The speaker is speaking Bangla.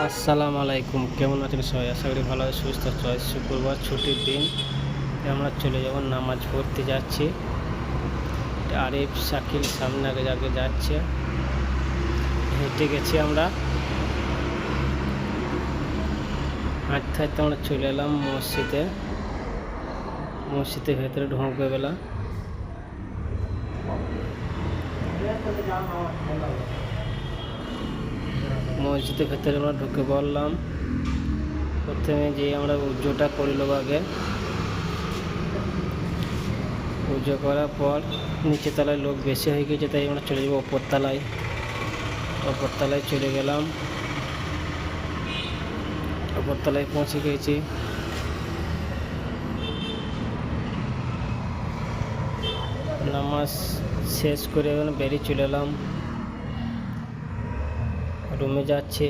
আসসালামু আলাইকুম, কেমন আছেন সবাই? আশা করি ভালো আছে, সুস্থ আছে। শুক্রবার ছুটির দিন, আমরা চলে যাব, নামাজ পড়তে যাচ্ছি। আরিফ শাকিল সামনে আগে আগে যাচ্ছে, হেঁটে গেছি আমরা। হাঁটতে হাঁটতে আমরা চলে এলাম মসজিদের ভেতরে ঢুকে গেলাম। মসজিদের ভেতরে আমরা ঢুকে পড়লাম। প্রথমে যে আমরা উজ্জোটা করিল, আগে পুজো করার পর নিচে তলায় লোক বেশি হয়ে গেছে, তাই আমরা চলে যাবো ওপরতলায় চলে গেলাম। ওপরতলায় পৌঁছে গেছি। নামাজ শেষ করে বেরিয়ে চলে এলাম, রুমে যাচ্ছি।